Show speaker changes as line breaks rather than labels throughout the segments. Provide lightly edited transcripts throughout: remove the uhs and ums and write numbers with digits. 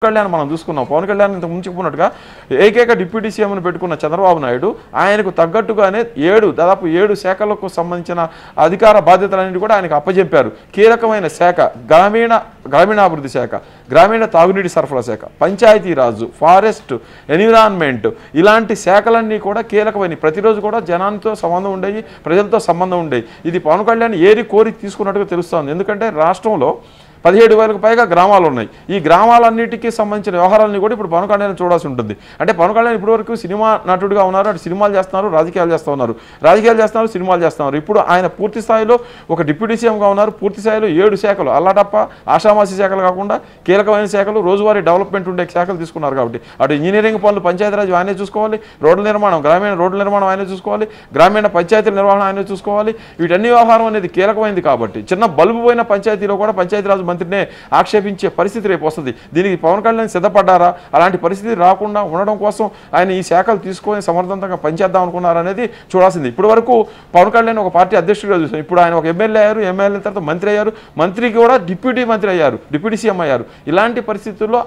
కళ్యాణ్ మనం చూసుకున్నాం. పవన్ కళ్యాణ్ ఇంతకు ముందు చెప్పుకున్నట్టుగా ఏకైక డిప్యూటీ సీఎంను పెట్టుకున్న చంద్రబాబు నాయుడు ఆయనకు తగ్గట్టుగానే దాదాపు 7 శాఖలకు సంబంధించిన అధికార బాధ్యతలన్నింటి కూడా ఆయనకు అప్పజెప్పారు. కీలకమైన శాఖ గ్రామీణాభివృద్ధి శాఖ, గ్రామీణ తాగునీటి సరఫరా శాఖ, పంచాయతీరాజు, ఫారెస్ట్, ఎన్విరాన్మెంట్ ఇలాంటి శాఖలన్నీ కూడా కీలకమైన ప్రతిరోజు కూడా జనాలతో సంబంధం ఉండేవి, ప్రజలతో సంబంధం ఉండేవి. ఇది పవన్ కళ్యాణ్ ఏరి కోరి తీసుకున్నట్టుగా తెలుస్తోంది. ఎందుకంటే రాష్ట్రంలో 17,000కు పైగా గ్రామాలు ఉన్నాయి. ఈ గ్రామాలన్నిటికీ సంబంధించిన వ్యవహారాలను కూడా ఇప్పుడు పవన్ కళ్యాణ్ చూడాల్సి ఉంటుంది. అంటే పవన్ కళ్యాణ్ ఇప్పటివరకు సినిమా నటుడిగా ఉన్నారు, అటు సినిమాలు చేస్తున్నారు, రాజకీయాలు చేస్తున్నారు, సినిమాలు చేస్తున్నారు. ఇప్పుడు ఆయన పూర్తి స్థాయిలో ఒక డిప్యూటీ సీఎంగా ఉన్నారు. పూర్తి స్థాయిలో 7 శాఖలు అల్లాటప్ప ఆషామాసి శాఖలు కాకుండా కీలకమైన శాఖలు, రోజువారీ డెవలప్మెంట్ ఉండే శాఖలు తీసుకున్నారు. కాబట్టి అటు ఇంజనీరింగ్ పనులు పంచాయతీరాజ్ ఆయనే చూసుకోవాలి, రోడ్ల నిర్మాణం గ్రామీణ రోడ్ల నిర్మాణం ఆయనే చూసుకోవాలి, గ్రామీణ పంచాయతీల నిర్వహణ ఆయనే చూసుకోవాలి. వీటన్ని వ్యవహారం అనేది కీలకమైంది. కాబట్టి చిన్న బల్బు పోయిన పంచాయతీలో కూడా పంచాయతీరాజ్ మంత్రినే ఆక్షేపించే పరిస్థితి రేపు వస్తుంది. దీనికి పవన్ కళ్యాణ్ సిద్ధపడ్డారా? అలాంటి పరిస్థితి రాకుండా ఉండడం కోసం ఆయన ఈ శాఖలు తీసుకొని సమర్థవంతంగా పనిచేద్దాం అనుకున్నారనేది చూడాల్సింది. ఇప్పటి వరకు పవన్ కళ్యాణ్ ఒక పార్టీ అధ్యక్షుడిగా చూసాం. ఇప్పుడు ఆయన ఒక ఎమ్మెల్యే అయ్యారు, ఎమ్మెల్యే తర్వాత మంత్రి అయ్యారు, మంత్రికి కూడా డిప్యూటీ మంత్రి అయ్యారు, డిప్యూటీ సీఎం అయ్యారు. ఇలాంటి పరిస్థితుల్లో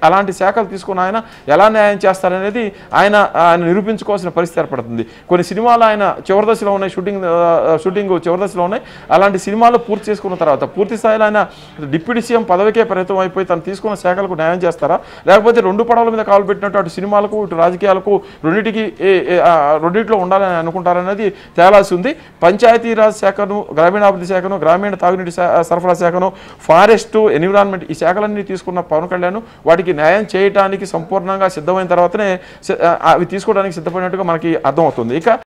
అలాంటి శాఖలు తీసుకుని ఆయన ఎలా న్యాయం చేస్తారనేది ఆయన నిరూపించుకోవాల్సిన పరిస్థితి ఏర్పడుతుంది. కొన్ని సినిమాలు ఆయన చివరి దశలో ఉన్నాయి, షూటింగ్ చివరి దశలో ఉన్నాయి. అలాంటి సినిమాలు పూర్తి చేసుకున్న తర్వాత పూర్తి స్థాయిలో ఆయన డిప్యూటీ సీఎం పదవికే పరిమితం అయిపోయి తను తీసుకున్న శాఖలకు న్యాయం చేస్తారా, లేకపోతే 2 పడవల మీద కాలు పెట్టినట్టు అటు సినిమాలకు ఇటు రాజకీయాలకు రెండింటిలో ఉండాలని అనుకుంటారనేది తేలాల్సి ఉంది. పంచాయతీరాజ్ శాఖను, గ్రామీణాభివృద్ధి శాఖను, గ్రామీణ తాగునీటి సరఫరా శాఖను, ఫారెస్ట్, ఎన్విరాన్మెంట్ ఈ శాఖలన్నీ తీసుకున్న పవన్ కళ్యాణ్ వాటికి న్యాయం చేయడానికి సంపూర్ణంగా సిద్ధమైన తర్వాతనే అవి తీసుకోవడానికి సిద్ధపడినట్టుగా మనకి అర్థమవుతుంది. ఇక